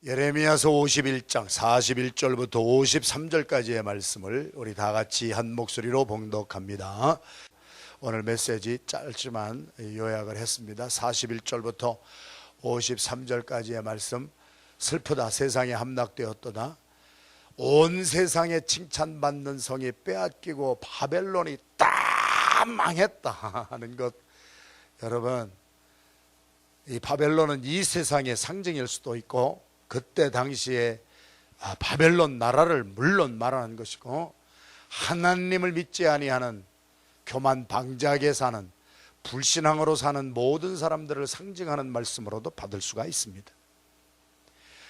예레미야서 51장 41절부터 53절까지의 말씀을 우리 다 같이 한 목소리로 봉독합니다. 오늘 메시지 짧지만 요약을 했습니다. 41절부터 53절까지의 말씀. 슬프다, 세상에 함락되었도다. 온 세상에 칭찬받는 성이 빼앗기고 바벨론이 다 망했다 하는 것. 여러분, 이 바벨론은 이 세상의 상징일 수도 있고, 그때 당시에 바벨론 나라를 물론 말하는 것이고, 하나님을 믿지 아니하는 교만 방자하게 사는, 불신앙으로 사는 모든 사람들을 상징하는 말씀으로도 받을 수가 있습니다.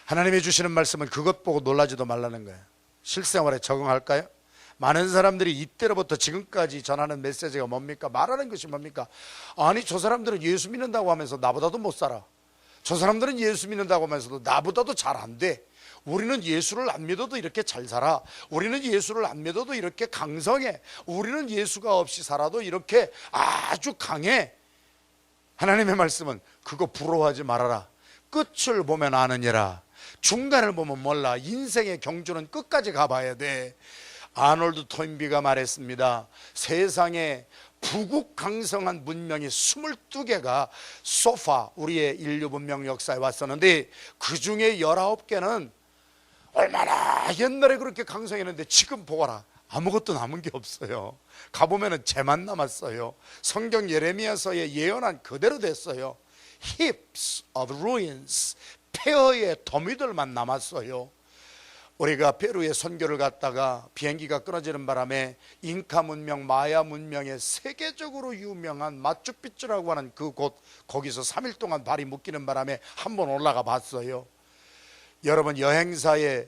하나님이 주시는 말씀은 그것 보고 놀라지도 말라는 거예요. 실생활에 적응할까요? 많은 사람들이 이때로부터 지금까지 전하는 메시지가 뭡니까? 말하는 것이 뭡니까? 아니, 저 사람들은 예수 믿는다고 하면서 나보다도 못 살아. 저 사람들은 예수 믿는다고 하면서도 나보다도 잘 안 돼. 우리는 예수를 안 믿어도 이렇게 잘 살아. 우리는 예수를 안 믿어도 이렇게 강성해. 우리는 예수가 없이 살아도 이렇게 아주 강해. 하나님의 말씀은 그거 부러워하지 말아라. 끝을 보면 아느니라. 중간을 보면 몰라. 인생의 경주는 끝까지 가봐야 돼. 아놀드 토인비가 말했습니다. 세상에 부국강성한 문명이 22개가 소파, 우리의 인류 문명 역사에 왔었는데, 그 중에 19개는 얼마나 옛날에 그렇게 강성했는데 지금 보거라, 아무것도 남은 게 없어요. 가보면은 재만 남았어요. 성경 예레미야서에 예언한 그대로 됐어요. Heaps of ruins, 폐허의 더미들만 남았어요. 우리가 페루에 선교를 갔다가 비행기가 끊어지는 바람에 잉카 문명, 마야 문명의 세계적으로 유명한 마추픽추라고 하는 그곳, 거기서 3일 동안 발이 묶이는 바람에 한번 올라가 봤어요. 여러분, 여행사에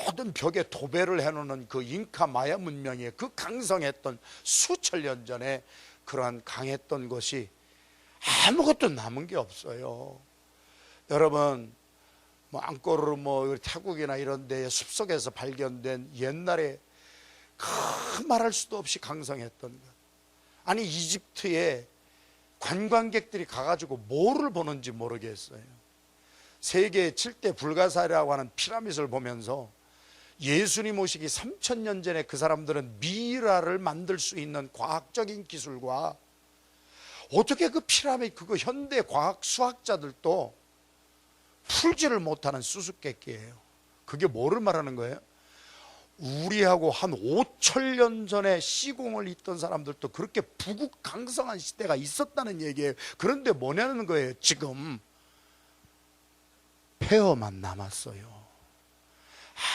모든 벽에 도배를 해놓는 그 잉카 마야 문명의 그 강성했던 수천 년 전에 그러한 강했던 것이 아무것도 남은 게 없어요. 여러분, 앙꼬르 태국이나 이런 데에 숲속에서 발견된 옛날에 그 말할 수도 없이 강성했던 것. 아니, 이집트에 관광객들이 가가지고 뭐를 보는지 모르겠어요. 세계 7대 불가사리라고 하는 피라밋을 보면서 예수님 오시기 3000년 전에 그 사람들은 미이라를 만들 수 있는 과학적인 기술과, 어떻게 그 피라밋, 그거 현대 과학 수학자들도 풀지를 못하는 수수께끼예요. 그게 뭐를 말하는 거예요? 우리하고 한 5000년 전에 시공을 잇던 사람들도 그렇게 부국강성한 시대가 있었다는 얘기예요. 그런데 뭐냐는 거예요. 지금 폐허만 남았어요.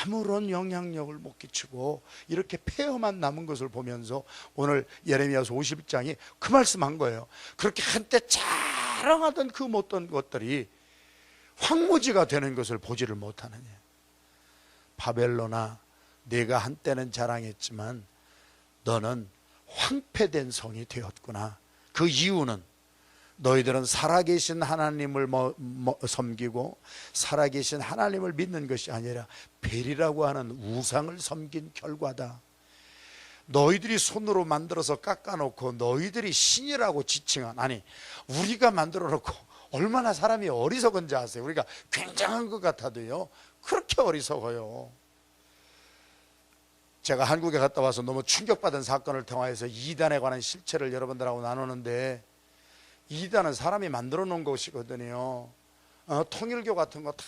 아무런 영향력을 못 끼치고 이렇게 폐허만 남은 것을 보면서 오늘 예레미야서 51장이 그 말씀한 거예요. 그렇게 한때 자랑하던 그 못된 것들이 황무지가 되는 것을 보지를 못하느냐. 바벨론아, 네가 한때는 자랑했지만 너는 황폐된 성이 되었구나. 그 이유는 너희들은 살아계신 하나님을 섬기고 살아계신 하나님을 믿는 것이 아니라 벨이라고 하는 우상을 섬긴 결과다. 너희들이 손으로 만들어서 깎아놓고 너희들이 신이라고 지칭한, 아니, 우리가 만들어 놓고 얼마나 사람이 어리석은지 아세요? 우리가 굉장한 것 같아도요, 그렇게 어리석어요. 제가 한국에 갔다 와서 너무 충격받은 사건을 통해서 이단에 관한 실체를 여러분들하고 나누는데, 이단은 사람이 만들어 놓은 것이거든요. 통일교 같은 거 다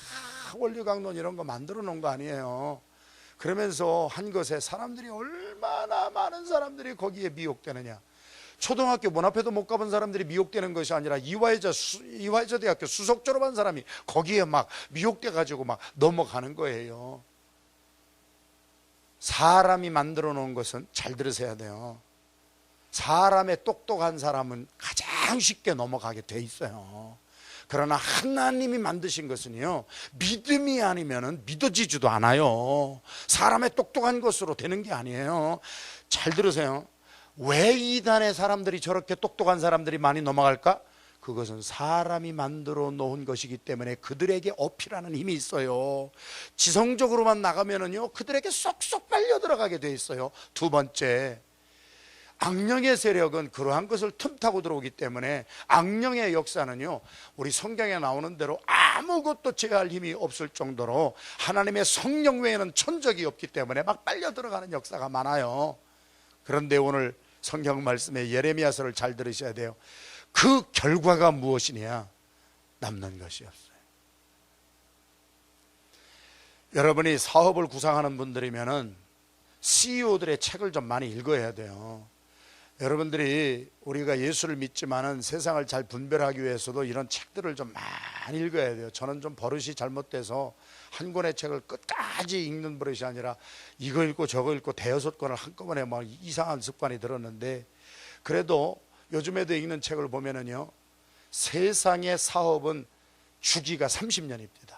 원리강론 이런 거 만들어 놓은 거 아니에요. 그러면서 한 것에 사람들이 얼마나 많은 사람들이 거기에 미혹되느냐. 초등학교 문 앞에도 못 가본 사람들이 미혹되는 것이 아니라 이화여자 대학교 수석 졸업한 사람이 거기에 막 미혹돼 가지고 막 넘어가는 거예요. 사람이 만들어 놓은 것은, 잘 들으셔야 돼요, 사람의 똑똑한 사람은 가장 쉽게 넘어가게 돼 있어요. 그러나 하나님이 만드신 것은요, 믿음이 아니면 믿어지지도 않아요. 사람의 똑똑한 것으로 되는 게 아니에요. 잘 들으세요. 왜 이단의 사람들이 저렇게 똑똑한 사람들이 많이 넘어갈까? 그것은 사람이 만들어 놓은 것이기 때문에 그들에게 어필하는 힘이 있어요. 지성적으로만 나가면은요, 그들에게 쏙쏙 빨려 들어가게 돼 있어요. 두 번째, 악령의 세력은 그러한 것을 틈타고 들어오기 때문에 악령의 역사는요, 우리 성경에 나오는 대로 아무것도 제어할 힘이 없을 정도로 하나님의 성령 외에는 천적이 없기 때문에 막 빨려 들어가는 역사가 많아요. 그런데 오늘 성경 말씀에 예레미야서를 잘 들으셔야 돼요. 그 결과가 무엇이냐? 남는 것이 없어요. 여러분이 사업을 구상하는 분들이면은 CEO들의 책을 좀 많이 읽어야 돼요. 여러분들이 우리가 예수를 믿지만은 세상을 잘 분별하기 위해서도 이런 책들을 좀 많이 읽어야 돼요. 저는 좀 버릇이 잘못돼서 한 권의 책을 끝까지 읽는 버릇이 아니라 이거 읽고 저거 읽고 대여섯 권을 한꺼번에 막 이상한 습관이 들었는데, 그래도 요즘에도 읽는 책을 보면은요, 세상의 사업은 주기가 30년입니다.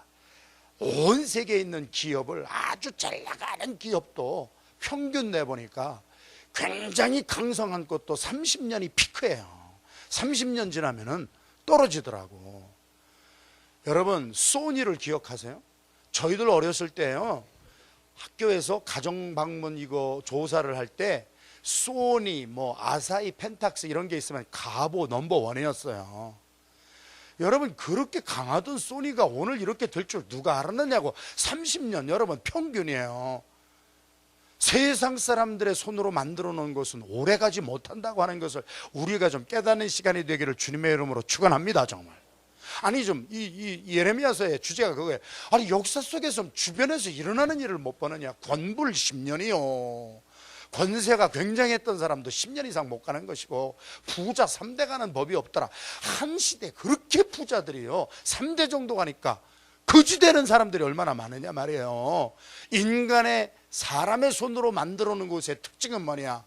온 세계에 있는 기업을, 아주 잘 나가는 기업도 평균 내보니까 굉장히 강성한 것도 30년이 피크예요. 30년 지나면은 떨어지더라고. 여러분, 소니를 기억하세요? 저희들 어렸을 때요, 학교에서 가정방문 이거 조사를 할 때 소니, 뭐 아사히, 펜탁스 이런 게 있으면 가보 넘버원이었어요. 여러분, 그렇게 강하던 소니가 오늘 이렇게 될 줄 누가 알았느냐고. 30년 여러분 평균이에요. 세상 사람들의 손으로 만들어 놓은 것은 오래가지 못한다고 하는 것을 우리가 좀 깨닫는 시간이 되기를 주님의 이름으로 축원합니다. 정말. 아니 좀 이 예레미야서의 주제가 그거예요. 아니 역사 속에서 주변에서 일어나는 일을 못 보느냐. 권불 10년이요 권세가 굉장했던 사람도 10년 이상 못 가는 것이고, 부자 3대 가는 법이 없더라. 한 시대 그렇게 부자들이요 3대 정도 가니까 거지 되는 사람들이 얼마나 많으냐 말이에요. 인간의, 사람의 손으로 만들어 놓은 것의 특징은 뭐냐?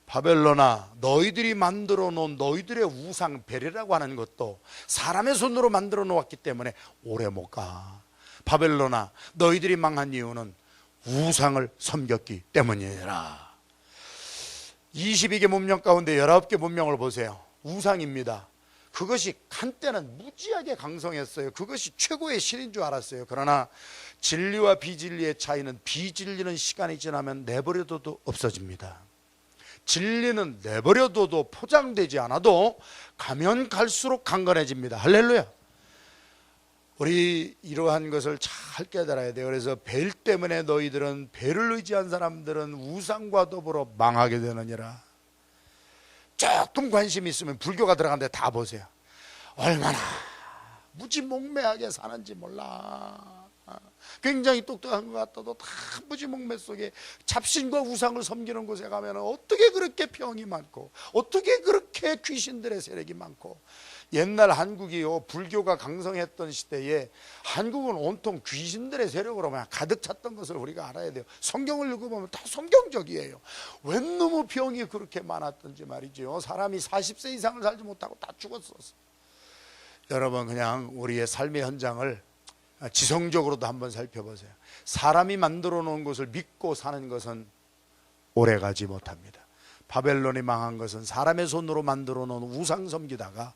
바벨론아, 너희들이 만들어 놓은 너희들의 우상 벨이라고 하는 것도 사람의 손으로 만들어 놓았기 때문에 오래 못 가. 바벨론아, 너희들이 망한 이유는 우상을 섬겼기 때문이라. 22개 문명 가운데 19개 문명을 보세요. 우상입니다. 그것이 한때는 무지하게 강성했어요. 그것이 최고의 신인 줄 알았어요. 그러나 진리와 비진리의 차이는 비진리는 시간이 지나면 내버려둬도 없어집니다. 진리는 내버려둬도 포장되지 않아도 가면 갈수록 강건해집니다. 할렐루야. 우리 이러한 것을 잘 깨달아야 돼요. 그래서 벨 때문에 너희들은, 벨을 의지한 사람들은 우상과 더불어 망하게 되느니라. 조금 관심 있으면 불교가 들어간데 다 보세요. 얼마나 무지몽매하게 사는지 몰라. 굉장히 똑똑한 것 같아도 다 무지몽매 속에 잡신과 우상을 섬기는 곳에 가면 어떻게 그렇게 병이 많고, 어떻게 그렇게 귀신들의 세력이 많고. 옛날 한국이요, 불교가 강성했던 시대에 한국은 온통 귀신들의 세력으로 그냥 가득 찼던 것을 우리가 알아야 돼요. 성경을 읽어보면 다 성경적이에요. 왜 너무 병이 그렇게 많았던지 말이죠. 사람이 40세 이상을 살지 못하고 다 죽었었어. 여러분, 그냥 우리의 삶의 현장을 지성적으로도 한번 살펴보세요. 사람이 만들어 놓은 것을 믿고 사는 것은 오래가지 못합니다. 바벨론이 망한 것은 사람의 손으로 만들어 놓은 우상 섬기다가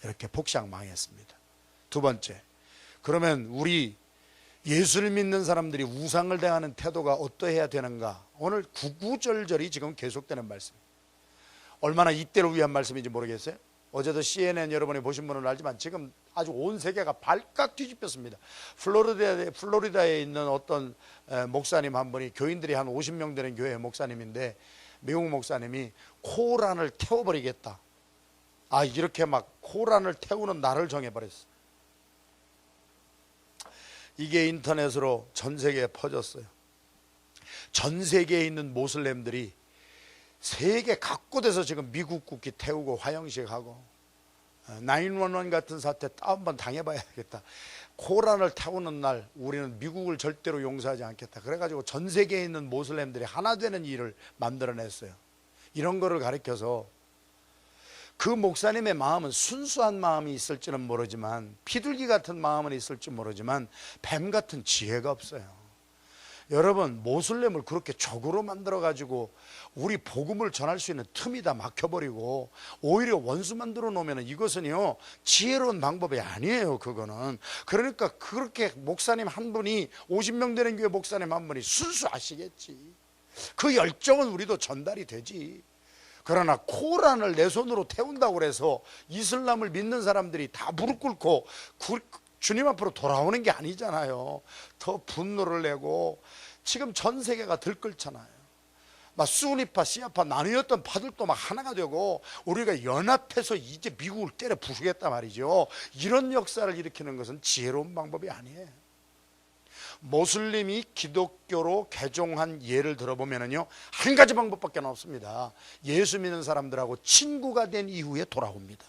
이렇게 폭삭 망했습니다. 두 번째, 그러면 우리 예수를 믿는 사람들이 우상을 대하는 태도가 어떠해야 되는가? 오늘 구구절절이 지금 계속되는 말씀입니다. 얼마나 이때를 위한 말씀인지 모르겠어요. 어제도 CNN 여러분이 보신 분은 알지만 지금 아주 온 세계가 발칵 뒤집혔습니다. 플로리다에 있는 어떤 목사님 한 분이, 교인들이 한 50명 되는 교회 목사님인데, 미국 목사님이 코란을 태워버리겠다. 이렇게 막 코란을 태우는 날을 정해버렸어. 이게 인터넷으로 전 세계에 퍼졌어요. 전 세계에 있는 모슬렘들이 세계 각곳에서 지금 미국 국기 태우고 화형식하고 911 같은 사태 한번 당해봐야겠다. 코란을 태우는 날 우리는 미국을 절대로 용서하지 않겠다. 그래가지고 전 세계에 있는 모슬렘들이 하나 되는 일을 만들어냈어요. 이런 거를 가르쳐서 그 목사님의 마음은 순수한 마음이 있을지는 모르지만, 비둘기 같은 마음은 있을지 모르지만 뱀 같은 지혜가 없어요. 여러분, 모슬렘을 그렇게 적으로 만들어가지고 우리 복음을 전할 수 있는 틈이 다 막혀버리고 오히려 원수 만들어 놓으면 이것은요 지혜로운 방법이 아니에요. 그거는. 그러니까 그렇게 목사님 한 분이, 50명 되는 교회 목사님 한 분이 순수하시겠지. 그 열정은 우리도 전달이 되지. 그러나 코란을 내 손으로 태운다고 해서 이슬람을 믿는 사람들이 다 무릎 꿇고 주님 앞으로 돌아오는 게 아니잖아요. 더 분노를 내고 지금 전 세계가 들끓잖아요. 막 수니파 시아파 나뉘었던 파들도 막 하나가 되고 우리가 연합해서 이제 미국을 때려 부수겠다 말이죠. 이런 역사를 일으키는 것은 지혜로운 방법이 아니에요. 모슬림이 기독교로 개종한 예를 들어보면요, 한 가지 방법밖에 없습니다. 예수 믿는 사람들하고 친구가 된 이후에 돌아옵니다.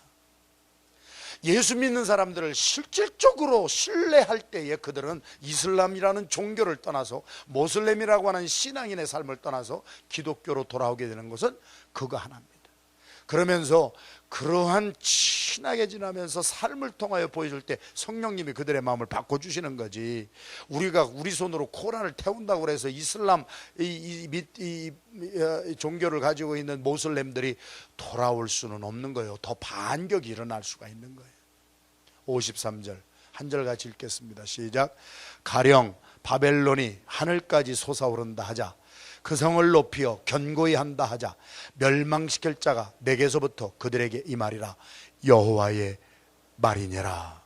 예수 믿는 사람들을 실질적으로 신뢰할 때에 그들은 이슬람이라는 종교를 떠나서 모슬렘이라고 하는 신앙인의 삶을 떠나서 기독교로 돌아오게 되는 것은 그거 하나입니다. 그러면서 그러한 친하게 지나면서 삶을 통하여 보여줄 때 성령님이 그들의 마음을 바꿔주시는 거지. 우리가 우리 손으로 코란을 태운다고 해서 이슬람 이 종교를 가지고 있는 모슬렘들이 돌아올 수는 없는 거예요. 더 반격이 일어날 수가 있는 거예요. 53절 한 절같이 읽겠습니다. 시작. 가령 바벨론이 하늘까지 솟아오른다 하자. 그 성을 높이어 견고히 한다 하자. 멸망시킬 자가 내게서부터 그들에게 이 말이라. 여호와의 말이니라.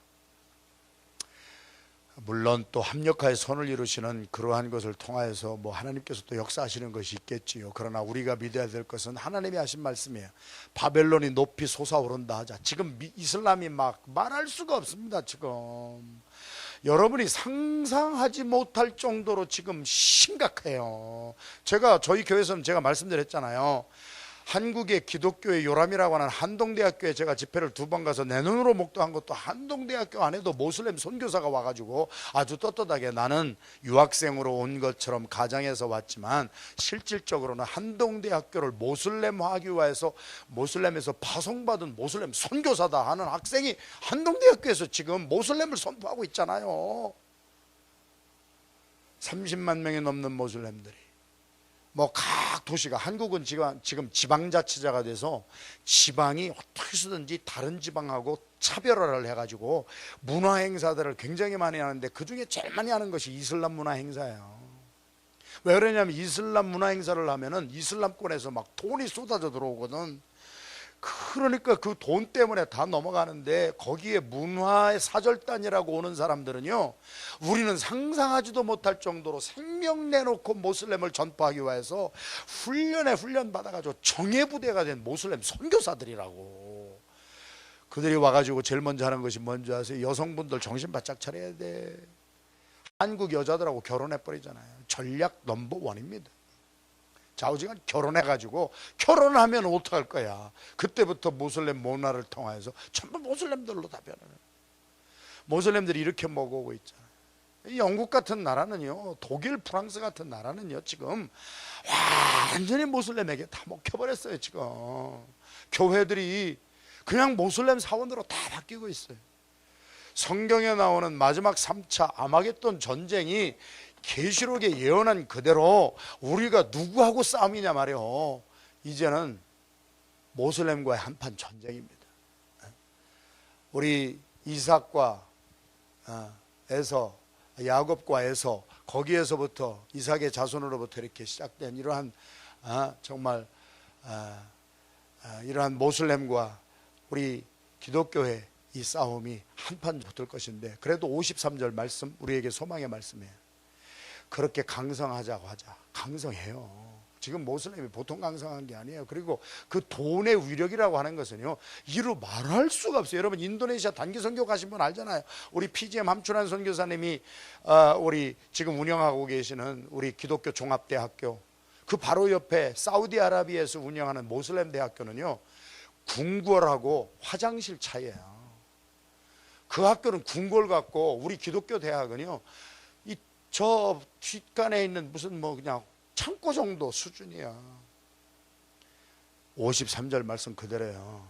물론 또 합력하여 선을 이루시는 그러한 것을 통하여서 하나님께서 또 역사하시는 것이 있겠지요. 그러나 우리가 믿어야 될 것은 하나님이 하신 말씀이에요. 바벨론이 높이 솟아오른다 하자. 지금 이슬람이 막 말할 수가 없습니다. 지금 여러분이 상상하지 못할 정도로 지금 심각해요. 저희 교회에서는 제가 말씀드렸잖아요. 한국의 기독교의 요람이라고 하는 한동대학교에 제가 집회를 2번 가서 내 눈으로 목도한 것도 한동대학교 안에도 모슬렘 선교사가 와가지고 아주 떳떳하게 나는 유학생으로 온 것처럼 가정에서 왔지만 실질적으로는 한동대학교를 모슬렘화교화해서 모슬렘에서 파송받은 모슬렘 선교사다 하는 학생이 한동대학교에서 지금 모슬렘을 선포하고 있잖아요. 30만 명이 넘는 모슬렘들이 각 도시가, 한국은 지금 지방자치제가 돼서 지방이 어떻게 해서든지 다른 지방하고 차별화를 해가지고 문화 행사들을 굉장히 많이 하는데 그 중에 제일 많이 하는 것이 이슬람 문화 행사예요. 왜 그러냐면 이슬람 문화 행사를 하면은 이슬람권에서 막 돈이 쏟아져 들어오거든. 그러니까 그 돈 때문에 다 넘어가는데 거기에 문화의 사절단이라고 오는 사람들은요, 우리는 상상하지도 못할 정도로 생명 내놓고 모슬렘을 전파하기 위해서 훈련 받아가지고 정예부대가 된 모슬렘 선교사들이라고. 그들이 와가지고 제일 먼저 하는 것이 뭔지 아세요? 여성분들 정신 바짝 차려야 돼. 한국 여자들하고 결혼해버리잖아요. 전략 넘버 원입니다. 좌우지간 결혼해가지고, 결혼하면 어떡할 거야. 그때부터 모슬렘 문화를 통해서 전부 모슬렘들로 다 변하는. 모슬렘들이 이렇게 먹어오고 있잖아요. 영국 같은 나라는요, 독일, 프랑스 같은 나라는요, 지금 완전히 모슬렘에게 다 먹혀버렸어요. 지금 교회들이 그냥 모슬렘 사원으로 다 바뀌고 있어요. 성경에 나오는 마지막 3차 아마겟돈 전쟁이 계시록에 예언한 그대로 우리가 누구하고 싸움이냐 말이요. 이제는 모슬렘과의 한판 전쟁입니다. 우리 이삭과 에서, 야곱과 에서, 거기에서부터 이삭의 자손으로부터 이렇게 시작된 이러한 정말 이러한 모슬렘과 우리 기독교의 이 싸움이 한판 붙을 것인데, 그래도 53절 말씀 우리에게 소망의 말씀이에요. 그렇게 강성하자고 하자. 강성해요. 지금 모슬렘이 보통 강성한 게 아니에요. 그리고 그 돈의 위력이라고 하는 것은요, 이루 말할 수가 없어요. 여러분 인도네시아 단기 선교 가신 분 알잖아요. 우리 PGM 함춘환 선교사님이 우리 지금 운영하고 계시는 우리 기독교 종합대학교, 그 바로 옆에 사우디아라비아에서 운영하는 모슬렘 대학교는요, 궁궐하고 화장실 차이예요. 그 학교는 궁궐 같고 우리 기독교 대학은요, 저 뒷간에 있는 무슨 그냥 창고 정도 수준이야. 53절 말씀 그대로예요.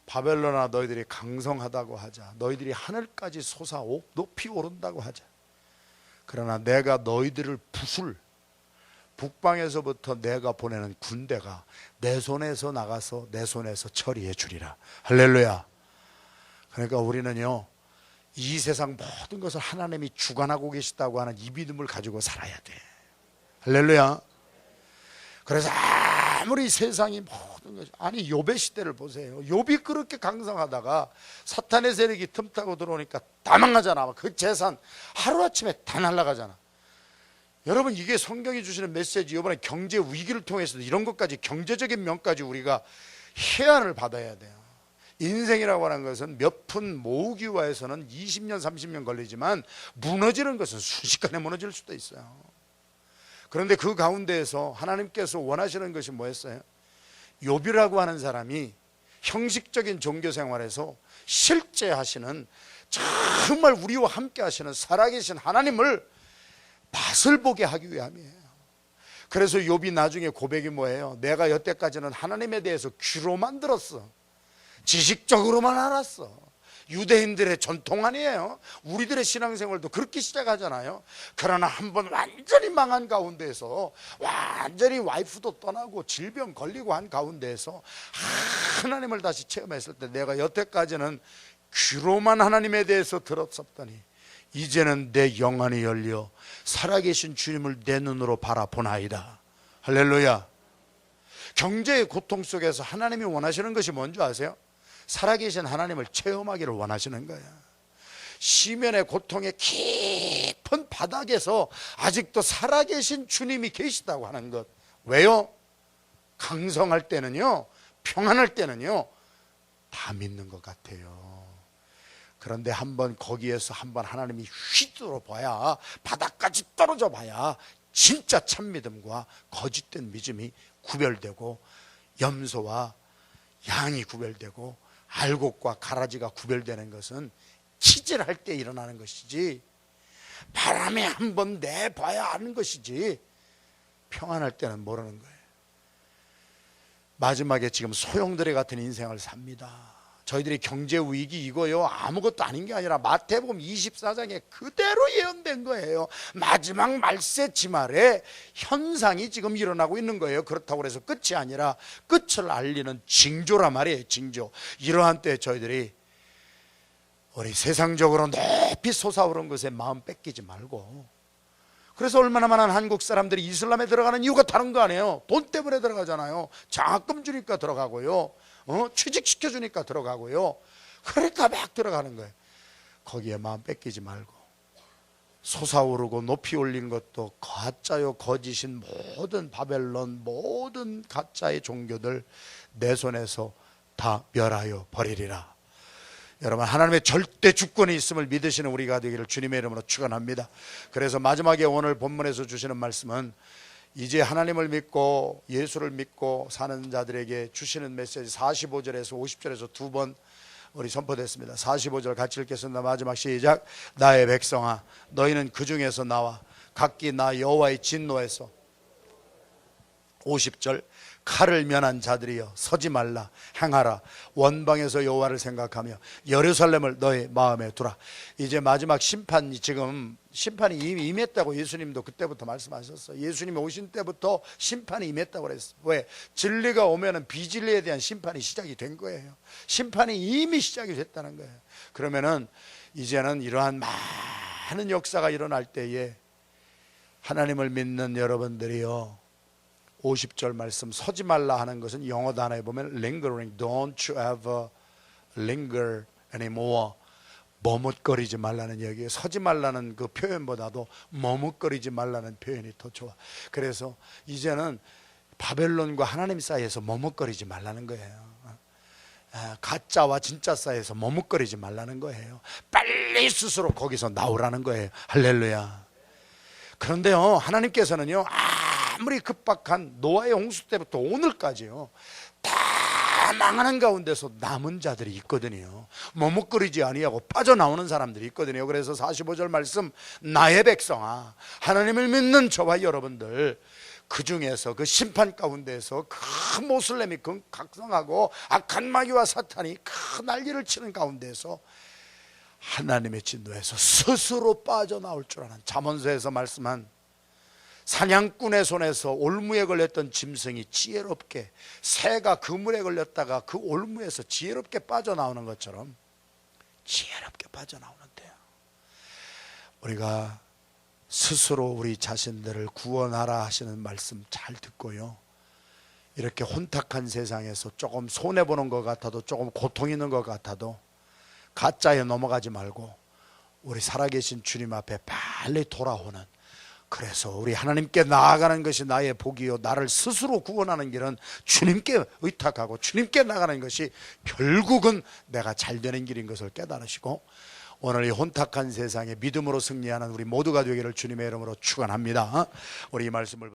바벨론아, 너희들이 강성하다고 하자. 너희들이 하늘까지 솟아 높이 오른다고 하자. 그러나 내가 너희들을 부술, 북방에서부터 내가 보내는 군대가 내 손에서 나가서 내 손에서 처리해 주리라. 할렐루야. 그러니까 우리는요, 이 세상 모든 것을 하나님이 주관하고 계시다고 하는 이 믿음을 가지고 살아야 돼. 할렐루야. 그래서 아무리 세상이 모든 것이, 아니 욥의 시대를 보세요. 욥이 그렇게 강성하다가 사탄의 세력이 틈타고 들어오니까 다 망하잖아. 그 재산 하루아침에 다 날아가잖아. 여러분, 이게 성경이 주시는 메시지. 이번에 경제 위기를 통해서도 이런 것까지, 경제적인 면까지 우리가 해안을 받아야 돼요. 인생이라고 하는 것은 몇 푼 모으기 위해서는 20년 30년 걸리지만 무너지는 것은 순식간에 무너질 수도 있어요. 그런데 그 가운데에서 하나님께서 원하시는 것이 뭐였어요? 욥이라고 하는 사람이 형식적인 종교 생활에서 실제 하시는, 정말 우리와 함께 하시는 살아계신 하나님을 맛을 보게 하기 위함이에요. 그래서 욥이 나중에 고백이 뭐예요? 내가 여태까지는 하나님에 대해서 귀로만 들었어. 지식적으로만 알았어. 유대인들의 전통 아니에요? 우리들의 신앙생활도 그렇게 시작하잖아요. 그러나 한번 완전히 망한 가운데에서, 완전히 와이프도 떠나고 질병 걸리고 한 가운데에서 하나님을 다시 체험했을 때, 내가 여태까지는 귀로만 하나님에 대해서 들었었더니 이제는 내 영안이 열려 살아계신 주님을 내 눈으로 바라보나이다. 할렐루야. 경제의 고통 속에서 하나님이 원하시는 것이 뭔지 아세요? 살아계신 하나님을 체험하기를 원하시는 거예요. 시면의 고통의 깊은 바닥에서 아직도 살아계신 주님이 계시다고 하는 것. 왜요? 강성할 때는요, 평안할 때는요, 다 믿는 것 같아요. 그런데 한번 거기에서 한번 하나님이 휘두르 봐야, 바닥까지 떨어져 봐야 진짜 참믿음과 거짓된 믿음이 구별되고, 염소와 양이 구별되고, 알곡과 가라지가 구별되는 것은 치질할 때 일어나는 것이지, 바람에 한번 내봐야 하는 것이지, 평안할 때는 모르는 거예요. 마지막에 지금 소용돌이 같은 인생을 삽니다. 저희들이 경제 위기 이거요, 아무것도 아닌 게 아니라 마태복음 24장에 그대로 예언된 거예요. 마지막 말세 지말에 현상이 지금 일어나고 있는 거예요. 그렇다고 해서 끝이 아니라 끝을 알리는 징조란 말이에요. 징조. 이러한 때 저희들이 우리 세상적으로 높이 솟아오른 것에 마음 뺏기지 말고, 그래서 얼마나 많은 한국 사람들이 이슬람에 들어가는 이유가 다른 거 아니에요. 돈 때문에 들어가잖아요. 장학금 주니까 들어가고요, 취직시켜주니까 들어가고요. 그러니까 막 들어가는 거예요. 거기에 마음 뺏기지 말고, 솟아오르고 높이 올린 것도 가짜요 거짓인 모든 바벨론, 모든 가짜의 종교들 내 손에서 다 멸하여 버리리라. 여러분, 하나님의 절대 주권이 있음을 믿으시는 우리가 되기를 주님의 이름으로 축원합니다. 그래서 마지막에 오늘 본문에서 주시는 말씀은, 이제 하나님을 믿고 예수를 믿고 사는 자들에게 주시는 메시지 45절에서 50절에서 두 번 우리 선포됐습니다. 45절 같이 읽겠습니다. 마지막 시작. 나의 백성아, 너희는 그 중에서 나와 각기 나 여호와의 진노에서. 50절. 칼을 면한 자들이여 서지 말라, 행하라. 원방에서 여호와를 생각하며 예루살렘을 너의 마음에 두라. 이제 마지막 심판이, 지금 심판이 이미 임했다고 예수님도 그때부터 말씀하셨어요. 예수님이 오신 때부터 심판이 임했다고 그랬어요. 왜? 진리가 오면은 비진리에 대한 심판이 시작이 된 거예요. 심판이 이미 시작이 됐다는 거예요. 그러면은 이제는 이러한 많은 역사가 일어날 때에 하나님을 믿는 여러분들이요, 50절 말씀, 서지 말라 하는 것은 영어 단어에 보면 lingering, don't you ever linger anymore. 머뭇거리지 말라는 얘기예요. 서지 말라는 그 표현보다도 머뭇거리지 말라는 표현이 더 좋아. 그래서 이제는 바벨론과 하나님 사이에서 머뭇거리지 말라는 거예요. 가짜와 진짜 사이에서 머뭇거리지 말라는 거예요. 빨리 스스로 거기서 나오라는 거예요. 할렐루야. 그런데요, 하나님께서는요, 아무리 급박한 노아의 홍수 때부터 오늘까지요, 다 망하는 가운데서 남은 자들이 있거든요. 머뭇거리지 아니하고 빠져나오는 사람들이 있거든요. 그래서 45절 말씀, 나의 백성아, 하나님을 믿는 저와 여러분들, 그 중에서 그 심판 가운데서 그 모슬렘이 각성하고 악한 마귀와 사탄이 큰 난리를 치는 가운데서 하나님의 진노에서 스스로 빠져나올 줄 아는, 잠언서에서 말씀한 사냥꾼의 손에서 올무에 걸렸던 짐승이 지혜롭게, 새가 그물에 걸렸다가 그 올무에서 지혜롭게 빠져나오는 것처럼 지혜롭게 빠져나오는데요, 우리가 스스로 우리 자신들을 구원하라 하시는 말씀 잘 듣고요, 이렇게 혼탁한 세상에서 조금 손해보는 것 같아도, 조금 고통 있는 것 같아도 가짜에 넘어가지 말고 우리 살아계신 주님 앞에 빨리 돌아오는, 그래서 우리 하나님께 나아가는 것이 나의 복이요, 나를 스스로 구원하는 길은 주님께 의탁하고 주님께 나가는 것이 결국은 내가 잘 되는 길인 것을 깨달으시고, 오늘 이 혼탁한 세상에 믿음으로 승리하는 우리 모두가 되기를 주님의 이름으로 축원합니다. 우리 이 말씀을